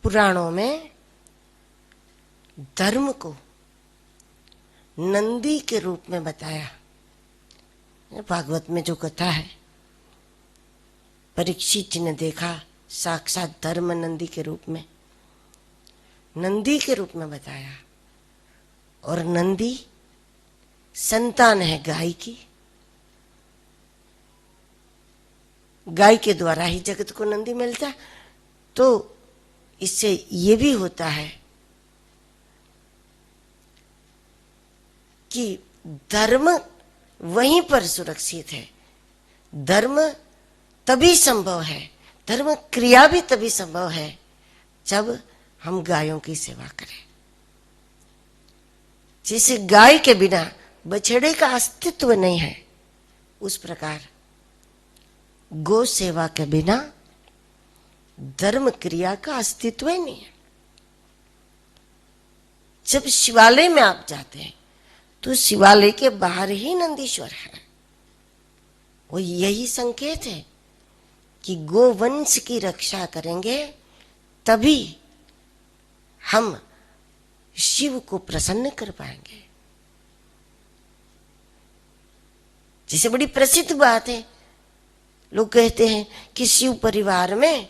पुराणों में धर्म को नंदी के रूप में बताया। भागवत में जो कथा है, परीक्षित ने देखा साक्षात धर्म नंदी के रूप में, नंदी के रूप में बताया। और नंदी संतान है गाय की, गाय के द्वारा ही जगत को नंदी मिलता। तो इससे ये भी होता है कि धर्म वहीं पर सुरक्षित है। धर्म तभी संभव है, धर्म क्रिया भी तभी संभव है जब हम गायों की सेवा करें। जैसे गाय के बिना बछड़े का अस्तित्व नहीं है, उस प्रकार गो सेवा के बिना धर्म क्रिया का अस्तित्व ही नहीं है। जब शिवालय में आप जाते हैं तो शिवालय के बाहर ही नंदीश्वर है। वो यही संकेत है कि गोवंश की रक्षा करेंगे तभी हम शिव को प्रसन्न कर पाएंगे। जैसे बड़ी प्रसिद्ध बात है, लोग कहते हैं कि शिव परिवार में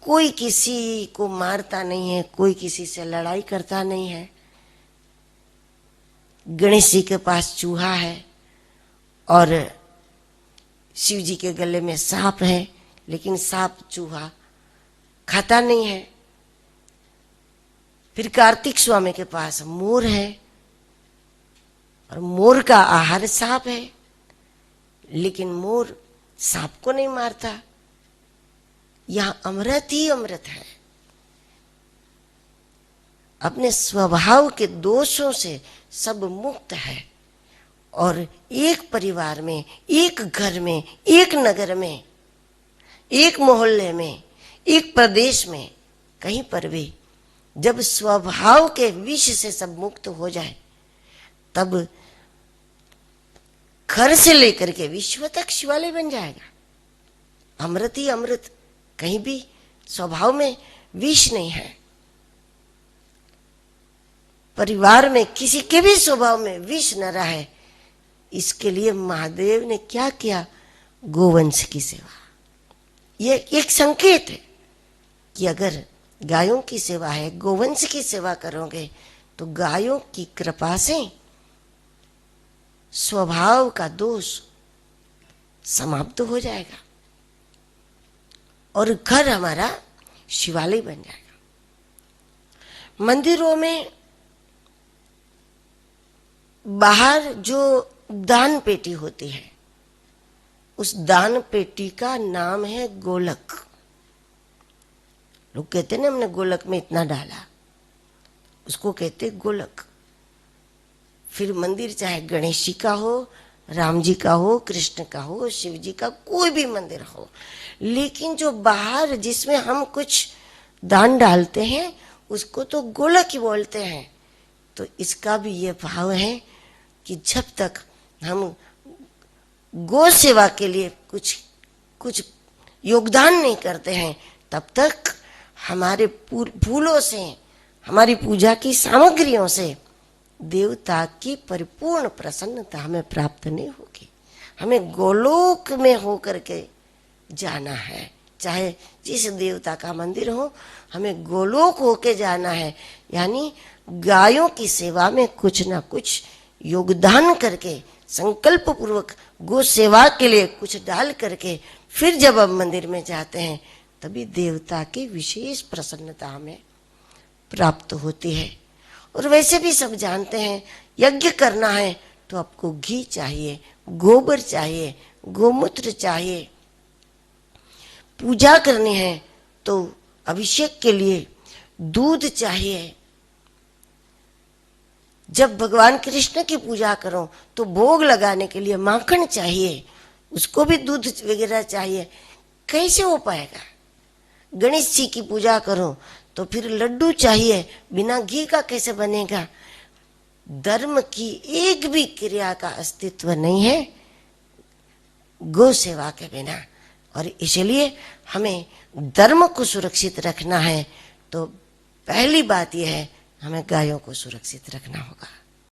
कोई किसी को मारता नहीं है, कोई किसी से लड़ाई करता नहीं है। गणेश जी के पास चूहा है और शिव जी के गले में सांप है, लेकिन सांप चूहा खाता नहीं है। फिर कार्तिक स्वामी के पास मोर है और मोर का आहार सांप है, लेकिन मोर सांप को नहीं मारता। यहां अमृत ही अमृत है। अपने स्वभाव के दोषों से सब मुक्त है। और एक परिवार में, एक घर में, एक नगर में, एक मोहल्ले में, एक प्रदेश में, कहीं पर भी जब स्वभाव के विष से सब मुक्त हो जाए, तब घर से लेकर के विश्व तक शिवालय बन जाएगा। अमृत ही अमृत, कहीं भी स्वभाव में विष नहीं है। परिवार में किसी के भी स्वभाव में विष न रहे, इसके लिए महादेव ने क्या किया? गोवंश की सेवा। ये एक संकेत है कि अगर गायों की सेवा है, गोवंश की सेवा करोगे तो गायों की कृपा से स्वभाव का दोष समाप्त हो जाएगा और घर हमारा शिवालय बन जाएगा। मंदिरों में बाहर जो दान पेटी होती है, उस दान पेटी का नाम है गोलक। लोग कहते हैं ना, हमने गोलक में इतना डाला, उसको कहते गोलक। फिर मंदिर चाहे गणेश जी का हो, राम जी का हो, कृष्ण का हो, शिव जी का, कोई भी मंदिर हो, लेकिन जो बाहर जिसमें हम कुछ दान डालते हैं उसको तो गोलक ही बोलते हैं। तो इसका भी ये भाव है कि जब तक हम गो सेवा के लिए कुछ योगदान नहीं करते हैं, तब तक हमारे फूलों से, हमारी पूजा की सामग्रियों से देवता की परिपूर्ण प्रसन्नता हमें प्राप्त नहीं होगी। हमें गोलोक में होकर के जाना है। चाहे जिस देवता का मंदिर हो, हमें गोलोक होके जाना है। यानी गायों की सेवा में कुछ ना कुछ योगदान करके, संकल्प पूर्वक गो सेवा के लिए कुछ डाल करके फिर जब हम मंदिर में जाते हैं, तभी देवता की विशेष प्रसन्नता हमें प्राप्त होती है। और वैसे भी सब जानते हैं, यज्ञ करना है तो आपको घी चाहिए, गोबर चाहिए, गोमूत्र चाहिए। पूजा करनी है तो अभिषेक के लिए दूध चाहिए। जब भगवान कृष्ण की पूजा करो तो भोग लगाने के लिए माखन चाहिए, उसको भी दूध वगैरह चाहिए। कैसे हो पाएगा? गणेश जी की पूजा करो तो फिर लड्डू चाहिए, बिना घी का कैसे बनेगा? धर्म की एक भी क्रिया का अस्तित्व नहीं है गो सेवा के बिना। और इसलिए हमें धर्म को सुरक्षित रखना है तो पहली बात यह है, हमें गायों को सुरक्षित रखना होगा।